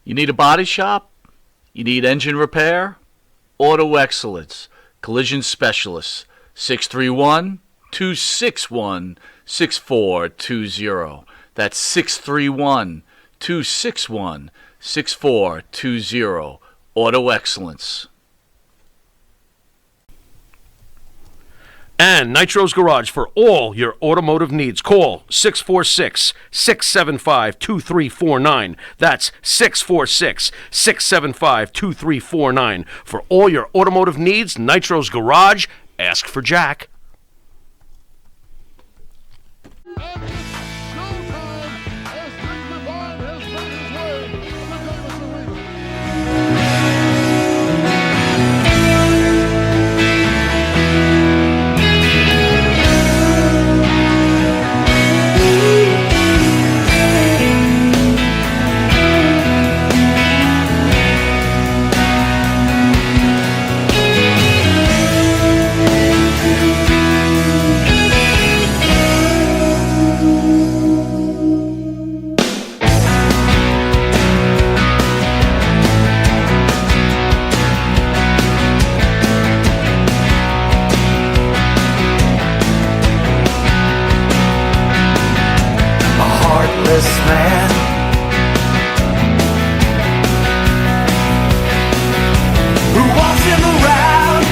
You need a body shop? You need engine repair? Auto Excellence, Collision Specialists, 631-261-6420. That's 631-261-6420. Auto Excellence. And Nitro's Garage for all your automotive needs. Call 646-675-2349. That's 646-675-2349. For all your automotive needs, Nitro's Garage. Ask for Jack. Man who walks him around,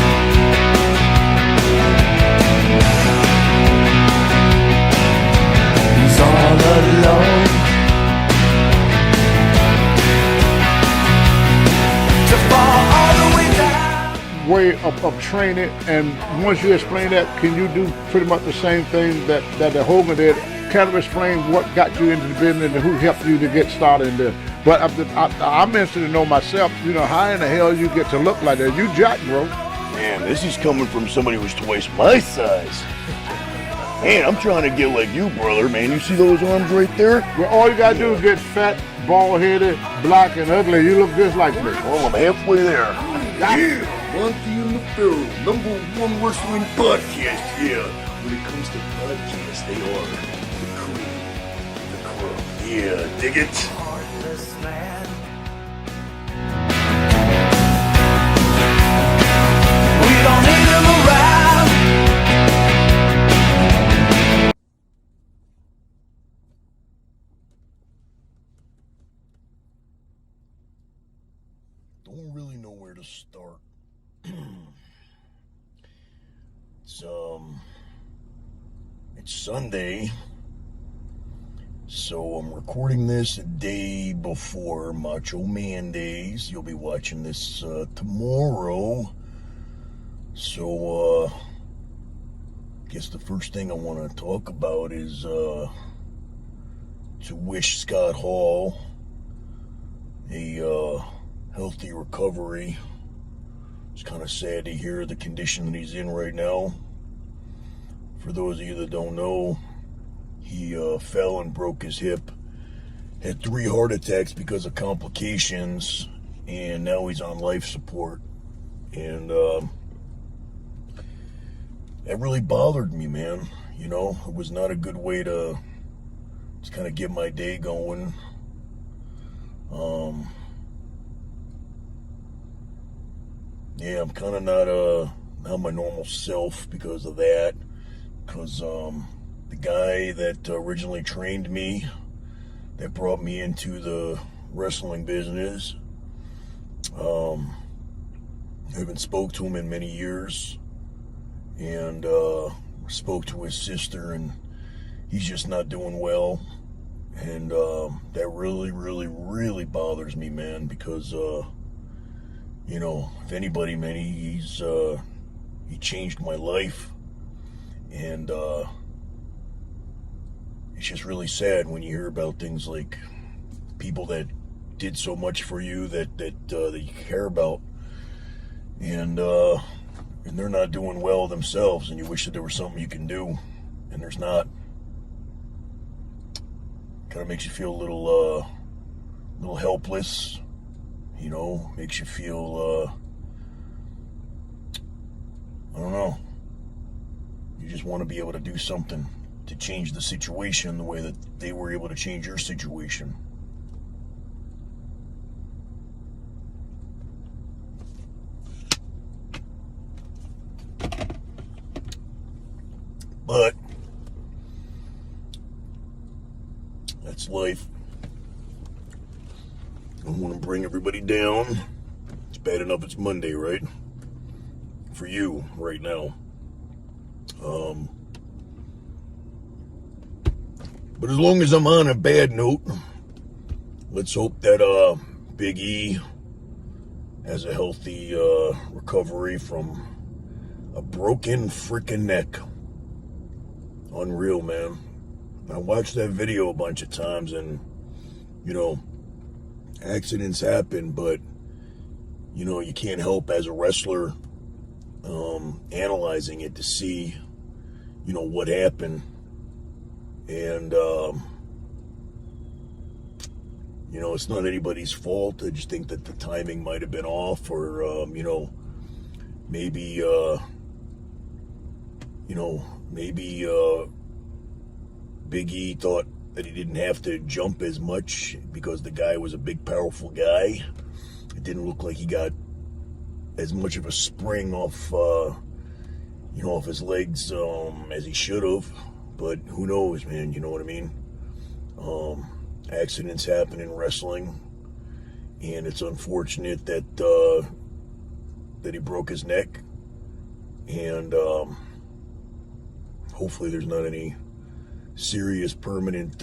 he's all alone to fall all the way down. Way of training, and once you explain that, can you do pretty much the same thing that the Hogan did? Kind of explain what got you into the business and who helped you to get started in this. But I'm interested to know myself, how in the hell you get to look like that? You jack, bro. Man, this is coming from somebody who's twice my size. Man, I'm trying to get like you, brother, man. You see those arms right there? Well, all you gotta do is get fat, bald-headed, black, and ugly. You look just like me. Well, I'm halfway there. Yeah. Monty and the Pharaoh, #1 wrestling podcast. Yeah, when it comes to podcasts, they are the cream, the crumb. Yeah, dig it? Heartless man. We don't need him around. Don't really know where to start. It's Sunday, so I'm recording this a day before Motch-0-Mandays. You'll be watching this tomorrow. So, I guess the first thing I want to talk about is to wish Scott Hall a healthy recovery. It's kind of sad to hear the condition that he's in right now. For those of you that don't know, he fell and broke his hip, had 3 heart attacks because of complications, and now he's on life support. And that really bothered me, man. It was not a good way to just kind of get my day going. Yeah, I'm kind of not my normal self because of that. Because the guy that originally trained me, that brought me into the wrestling business, I haven't spoke to him in many years, and spoke to his sister, and he's just not doing well. And that really, really, really bothers me, man, because if anybody, man, he changed my life. And it's just really sad when you hear about things like people that did so much for you that you care about, and they're not doing well themselves, and you wish that there was something you can do, and there's not. Kind of makes you feel a little helpless, makes you feel, I don't know. You just want to be able to do something to change the situation the way that they were able to change your situation. life. I don't want to bring everybody down. It's bad enough it's Monday, right? For you right now. But as long as I'm on a bad note, let's hope that Big E has a healthy recovery from a broken freaking neck. Unreal, man. I watched that video a bunch of times, and you know, accidents happen, but you know, you can't help as a wrestler analyzing it to see, you know, what happened. And you know, it's not anybody's fault. I just think that the timing might have been off, or you know, maybe Big E thought that he didn't have to jump as much because the guy was a big, powerful guy. It didn't look like he got as much of a spring off, you know, off his legs as he should have. But who knows, man? You know what I mean? Accidents happen in wrestling, and it's unfortunate that that he broke his neck. And hopefully there's not any serious permanent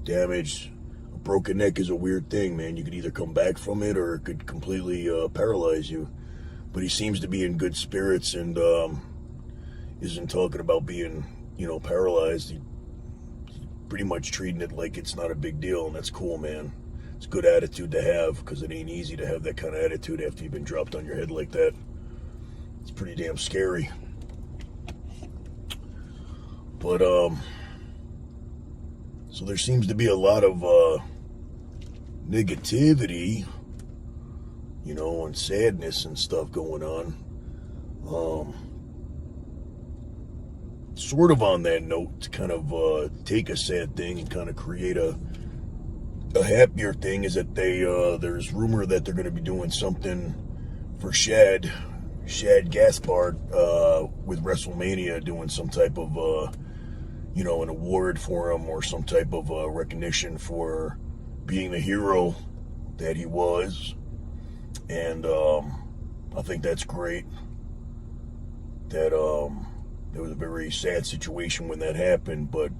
damage. A broken neck is a weird thing, man. You could either come back from it or it could completely paralyze you. But he seems to be in good spirits and isn't talking about being, you know, paralyzed. He's pretty much treating it like it's not a big deal, and that's cool, man. It's a good attitude to have, because it ain't easy to have that kind of attitude after you've been dropped on your head like that. It's pretty damn scary. But so there seems to be a lot of negativity, you know, and sadness and stuff going on. Sort of on that note, to kind of take a sad thing and kind of create a happier thing, is that there's rumor that they're going to be doing something for Shad Gaspard with WrestleMania, doing some type of you know, an award for him, or some type of recognition for being the hero that he was. And I think that's great. That it was a very sad situation when that happened, but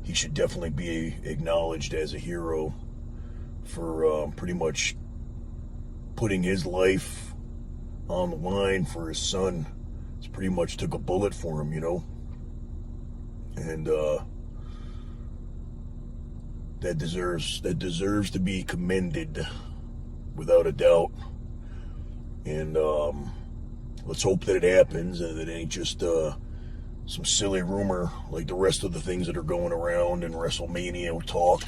he should definitely be acknowledged as a hero for pretty much putting his life on the line for his son. It's pretty much took a bullet for him, you know. And that deserves to be commended, without a doubt. And let's hope that it happens, and it ain't just some silly rumor like the rest of the things that are going around in WrestleMania talk.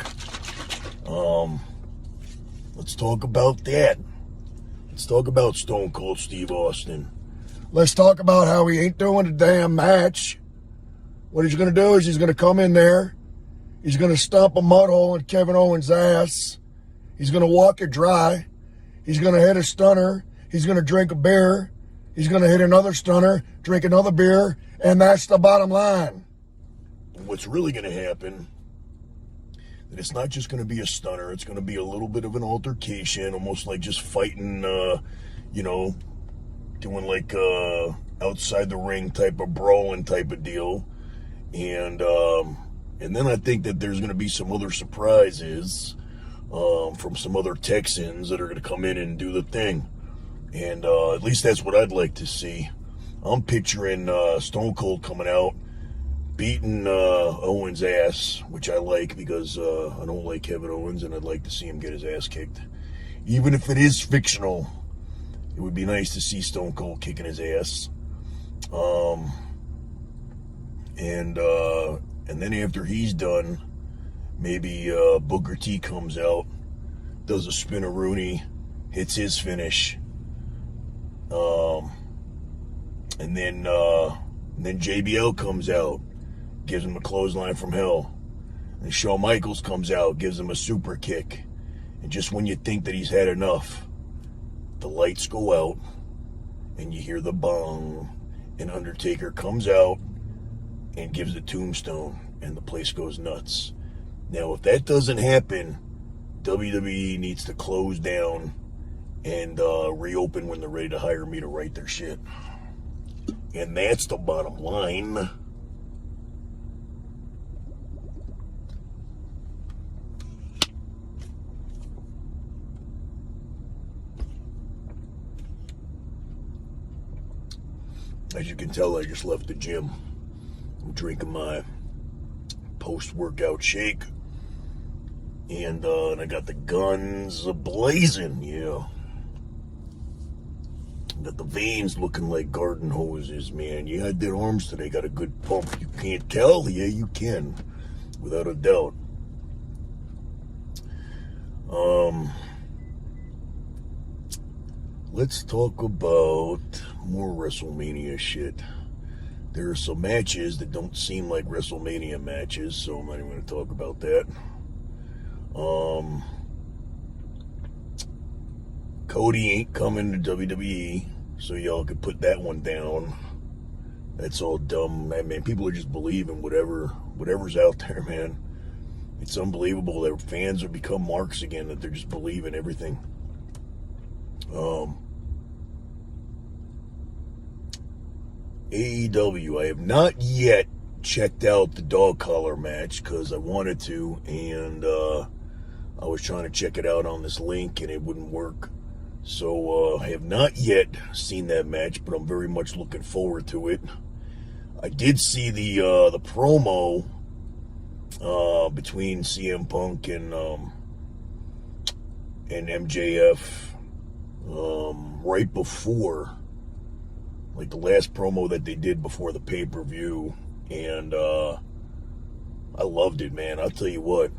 Let's talk about that. Let's talk about Stone Cold Steve Austin. Let's talk about how he ain't doing a damn match. What he's going to do is he's going to come in there. He's going to stomp a mud hole in Kevin Owens' ass. He's going to walk it dry. He's going to hit a stunner. He's going to drink a beer. He's going to hit another stunner, drink another beer, and that's the bottom line. What's really going to happen, that it's not just going to be a stunner. It's going to be a little bit of an altercation, almost like just fighting, you know, doing like outside the ring type of brawling type of deal. And then I think that there's going to be some other surprises from some other Texans that are going to come in and do the thing. And at least that's what I'd like to see. I'm picturing Stone Cold coming out, beating Owens' ass, which I like, because I don't like Kevin Owens, and I'd like to see him get his ass kicked. Even if it is fictional, it would be nice to see Stone Cold kicking his ass. And then after he's done, maybe Booker T comes out, does a spin-a-rooney, hits his finish, and then JBL comes out, gives him a clothesline from hell, and Shawn Michaels comes out, gives him a super kick, and just when you think that he's had enough, the lights go out, and you hear the bong, and Undertaker comes out and gives the tombstone, and the place goes nuts. Now, if that doesn't happen, WWE needs to close down and reopen when they're ready to hire me to write their shit. And that's the bottom line. As you can tell, I just left the gym. I'm drinking my post-workout shake. And I got the guns a-blazing, yeah. Got the veins looking like garden hoses, man. You had their arms today, got a good pump. You can't tell? Yeah, you can. Without a doubt. Let's talk about more WrestleMania shit. There are some matches that don't seem like WrestleMania matches, so I'm not even going to talk about that. Cody ain't coming to WWE, so y'all could put that one down. That's all dumb. I mean, people are just believing whatever's out there, man. It's unbelievable that fans have become marks again, that they're just believing everything. AEW, I have not yet checked out the dog collar match because I wanted to, and I was trying to check it out on this link and it wouldn't work. So I have not yet seen that match, but I'm very much looking forward to it. I did see the promo between CM Punk and MJF right before, like the last promo that they did before the pay-per-view, and I loved it, man. I'll tell you what,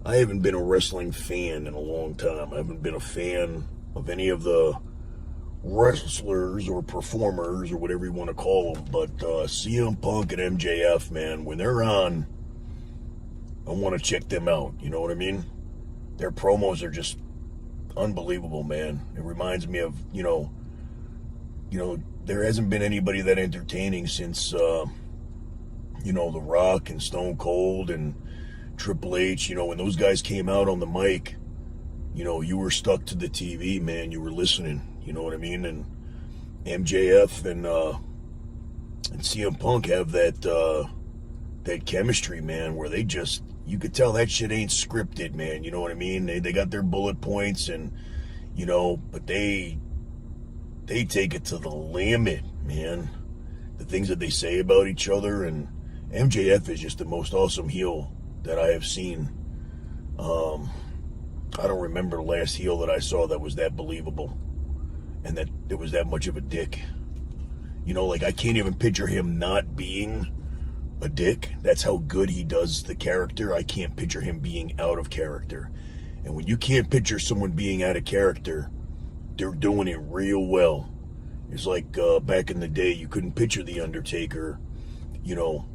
I haven't been a wrestling fan in a long time. I haven't been a fan of any of the wrestlers or performers or whatever you want to call them, but CM Punk and MJF, man, when they're on, I want to check them out. You know what I mean? Their promos are just unbelievable, man. It reminds me of, you know, there hasn't been anybody that entertaining since, The Rock and Stone Cold and Triple H. You know, when those guys came out on the mic, you know, you were stuck to the TV, man. You were listening. You know what I mean? And MJF and CM Punk have that chemistry, man, where they just, you could tell that shit ain't scripted, man. You know what I mean? They got their bullet points, and, you know, but they take it to the limit, man. The things that they say about each other, and MJF is just the most awesome heel that I have seen. I don't remember the last heel that I saw that was that believable and that it was that much of a dick. You know, like, I can't even picture him not being a dick. That's how good he does the character. I can't picture him being out of character. And when you can't picture someone being out of character, they're doing it real well. It's like back in the day, you couldn't picture The Undertaker, you know,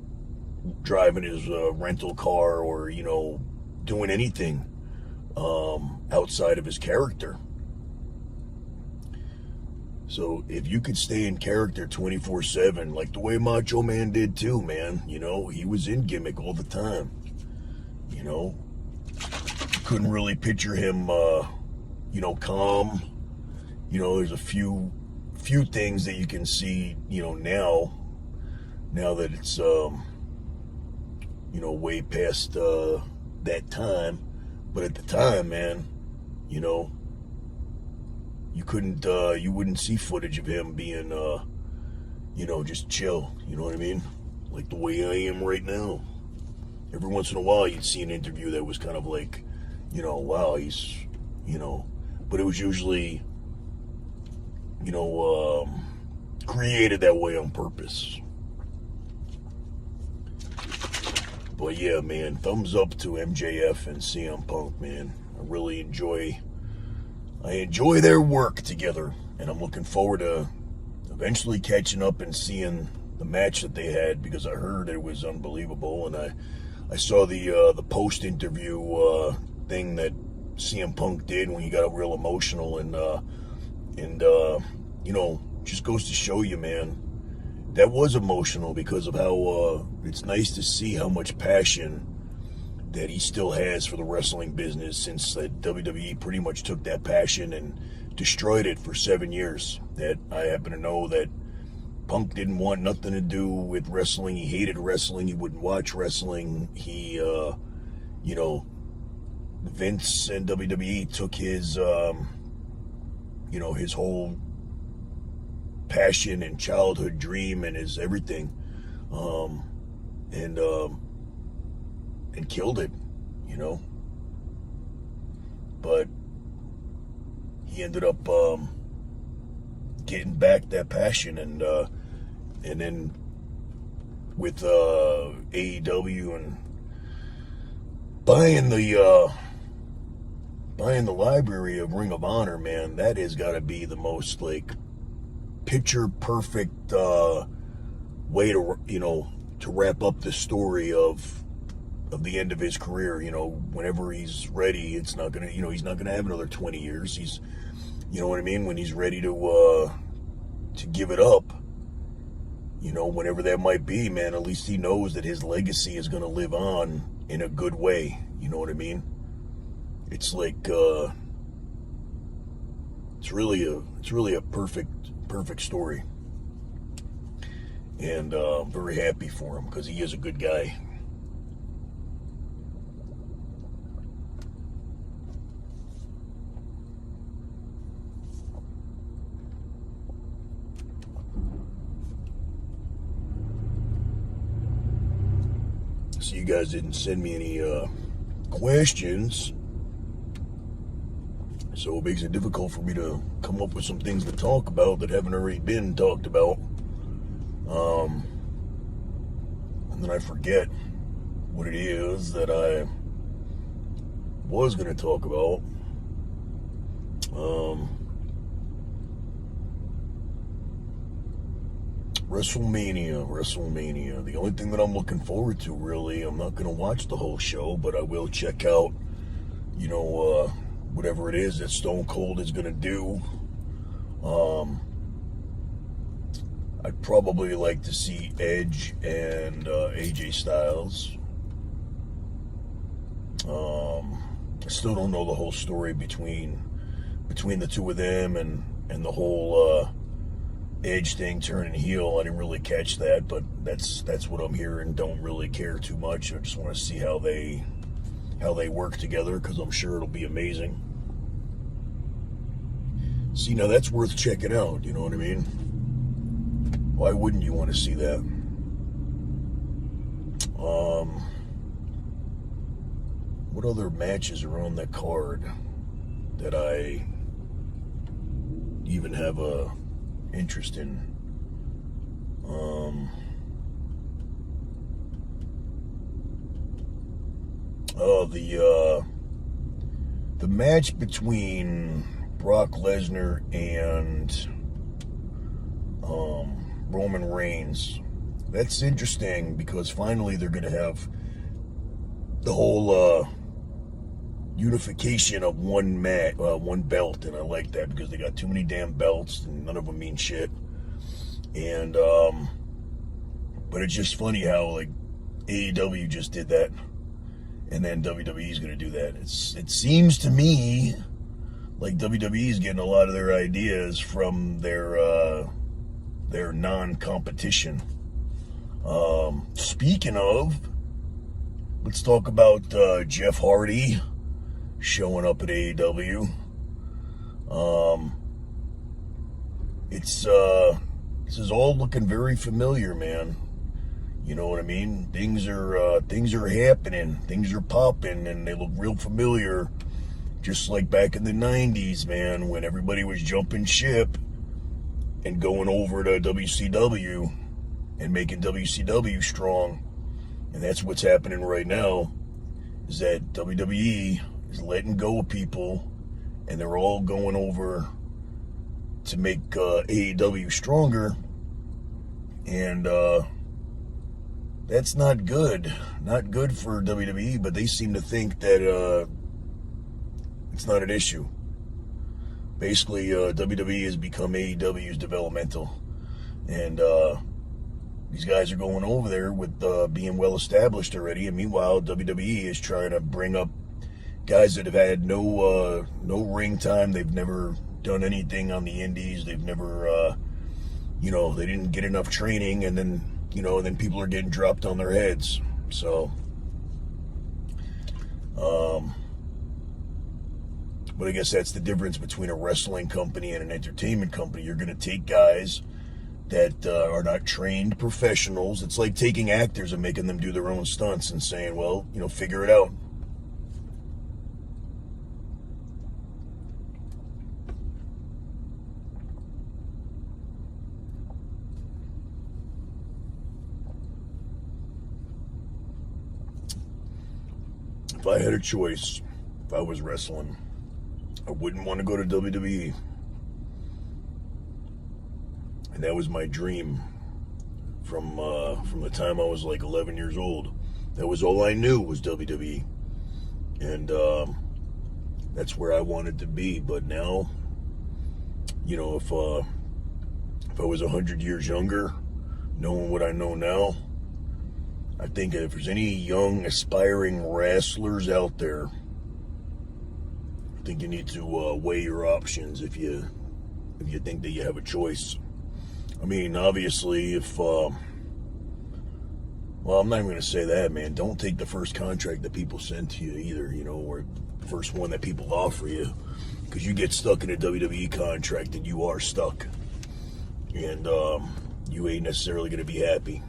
driving his rental car or, you know, doing anything outside of his character. So if you could stay in character 24/7, like the way Macho-Man did too, man, you know, he was in gimmick all the time. You know, you couldn't really picture him, calm. You know, there's a few things that you can see, you know, now that it's, way past that time. But at the time, man, you know, you wouldn't see footage of him being, just chill. You know what I mean? Like the way I am right now. Every once in a while, you'd see an interview that was kind of like, you know, wow, he's, you know, but it was usually, created that way on purpose. But yeah, man, thumbs up to MJF and CM Punk, man. I really enjoy their work together, and I'm looking forward to eventually catching up and seeing the match that they had, because I heard it was unbelievable, and I saw the post interview thing that CM Punk did when he got real emotional, and just goes to show you, man, that was emotional because of how it's nice to see how much passion that he still has for the wrestling business since that WWE pretty much took that passion and destroyed it for 7 years. That I happen to know that Punk didn't want nothing to do with wrestling. He hated wrestling. He wouldn't watch wrestling. He, Vince and WWE took his, his whole passion and childhood dream and his everything, and killed it, But he ended up getting back that passion, and then with AEW and buying the library of Ring of Honor, man, that has got to be the most picture perfect way to wrap up the story of the end of his career. Whenever he's ready, it's not gonna he's not gonna have another 20 years. He's, you know what I mean, when he's ready to give it up, whenever that might be, man, at least he knows that his legacy is gonna live on in a good way. You know what I mean? It's it's really a perfect story, and I'm very happy for him because he is a good guy. So you guys didn't send me any questions, so it makes it difficult for me to come up with some things to talk about that haven't already been talked about. And then I forget what it is that I was going to talk about. WrestleMania. The only thing that I'm looking forward to, really, I'm not going to watch the whole show, but I will check out, whatever it is that Stone Cold is going to do. I'd probably like to see Edge and AJ Styles. I still don't know the whole story between the two of them and the whole Edge thing turning heel. I didn't really catch that, but that's what I'm hearing. Don't really care too much. I just want to see how they work together, because I'm sure it'll be amazing. See, now that's worth checking out, you know what I mean? Why wouldn't you want to see that? What other matches are on that card that I even have a interest in? The match between Brock Lesnar and Roman Reigns. That's interesting, because finally they're going to have the whole unification of one belt, and I like that, because they got too many damn belts and none of them mean shit. And but it's just funny how AEW just did that, and then WWE is going to do that. It seems to me like WWE is getting a lot of their ideas from their non-competition. Speaking of, let's talk about Jeff Hardy showing up at AEW. This is all looking very familiar, man. You know what I mean? Things are happening, things are popping, and they look real familiar, just like back in the 90s, man, when everybody was jumping ship and going over to WCW and making WCW strong. And that's what's happening right now, is that WWE is letting go of people, and they're all going over to make AEW stronger. And that's not good. Not good for WWE, but they seem to think that it's not an issue. Basically, WWE has become AEW's developmental. And these guys are going over there with being well established already, and meanwhile WWE is trying to bring up guys that have had no ring time. They've never done anything on the indies. They've never they didn't get enough training, and then people are getting dropped on their heads. So but I guess that's the difference between a wrestling company and an entertainment company. You're going to take guys that are not trained professionals. It's like taking actors and making them do their own stunts and saying, well, figure it out. If I had a choice, if I was wrestling, I wouldn't want to go to WWE. And that was my dream from the time I was like 11 years old. That was all I knew was WWE. And that's where I wanted to be. But now, if I was 100 years younger, knowing what I know now, I think if there's any young aspiring wrestlers out there, I think you need to weigh your options if you think that you have a choice. I mean, obviously, I'm not even going to say that, man. Don't take the first contract that people send to you either, or the first one that people offer you, because you get stuck in a WWE contract and you are stuck, and you ain't necessarily going to be happy.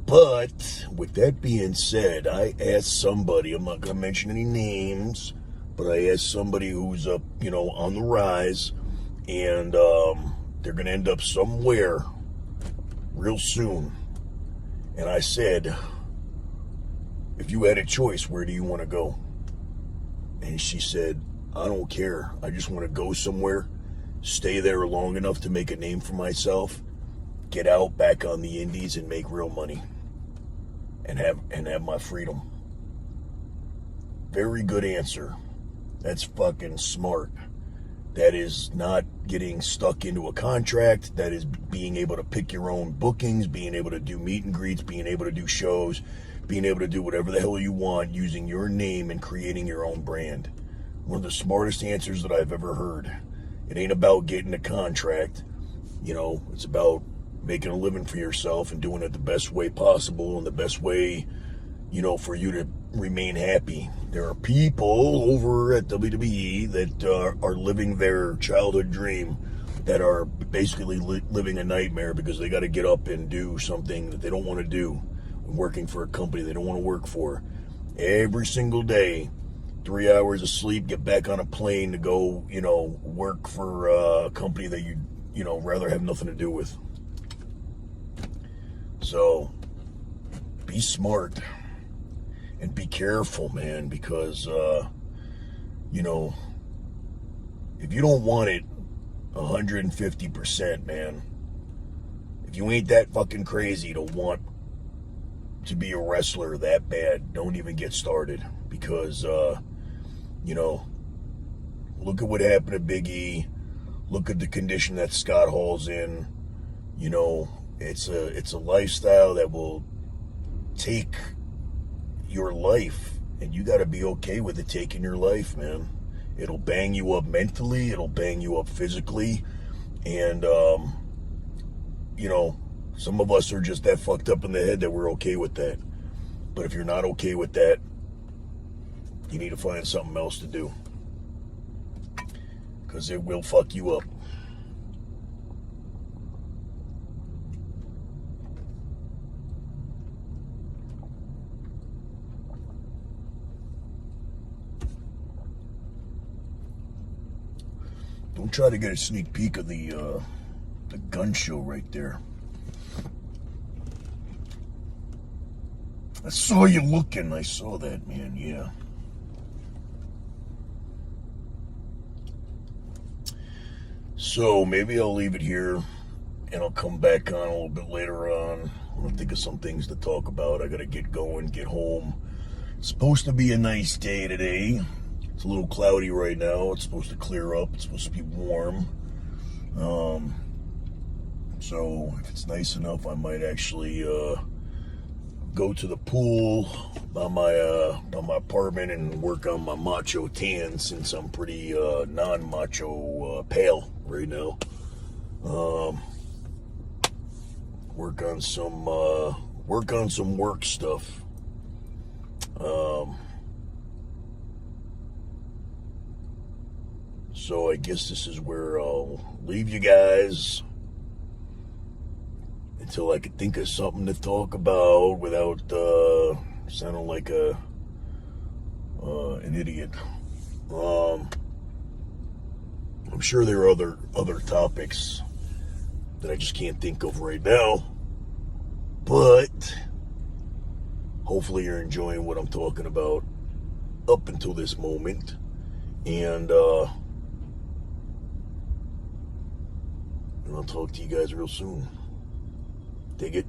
But with that being said, I asked somebody, I'm not going to mention any names, but I asked somebody who's up, on the rise, and they're going to end up somewhere real soon. And I said, if you had a choice, where do you want to go? And she said, I don't care. I just want to go somewhere, stay there long enough to make a name for myself, get out back on the indies and make real money. And have my freedom. Very good answer. That's fucking smart. That is not getting stuck into a contract. That is being able to pick your own bookings, being able to do meet and greets, being able to do shows, being able to do whatever the hell you want using your name and creating your own brand. One of the smartest answers that I've ever heard. It ain't about getting a contract. It's about making a living for yourself and doing it the best way possible and the best way, for you to remain happy. There are people over at WWE that are living their childhood dream, that are basically living a nightmare because they got to get up and do something that they don't want to do, working for a company they don't want to work for. Every single day, 3 hours of sleep, get back on a plane to go, work for a company that you'd, rather have nothing to do with. So, be smart and be careful, man, because, if you don't want it 150%, man, if you ain't that fucking crazy to want to be a wrestler that bad, don't even get started, because, look at what happened to Big E, look at the condition that Scott Hall's in, It's a lifestyle that will take your life, and you got to be okay with it taking your life, man. It'll bang you up mentally, it'll bang you up physically, and some of us are just that fucked up in the head that we're okay with that. But if you're not okay with that, you need to find something else to do, because it will fuck you up. Don't try to get a sneak peek of the gun show right there. I saw you looking. I saw that, man. Yeah. So maybe I'll leave it here, and I'll come back on a little bit later on. I'm gonna think of some things to talk about. I gotta get going, get home. It's supposed to be a nice day today. It's a little cloudy right now. It's supposed to clear up. It's supposed to be warm. So if it's nice enough, I might actually go to the pool by my apartment and work on my macho tan, since I'm pretty non-macho pale right now. Work on some work stuff. So I guess this is where I'll leave you guys until I could think of something to talk about without sounding like an idiot. I'm sure there are other topics that I just can't think of right now, but hopefully you're enjoying what I'm talking about up until this moment, and I'll talk to you guys real soon. Dig it?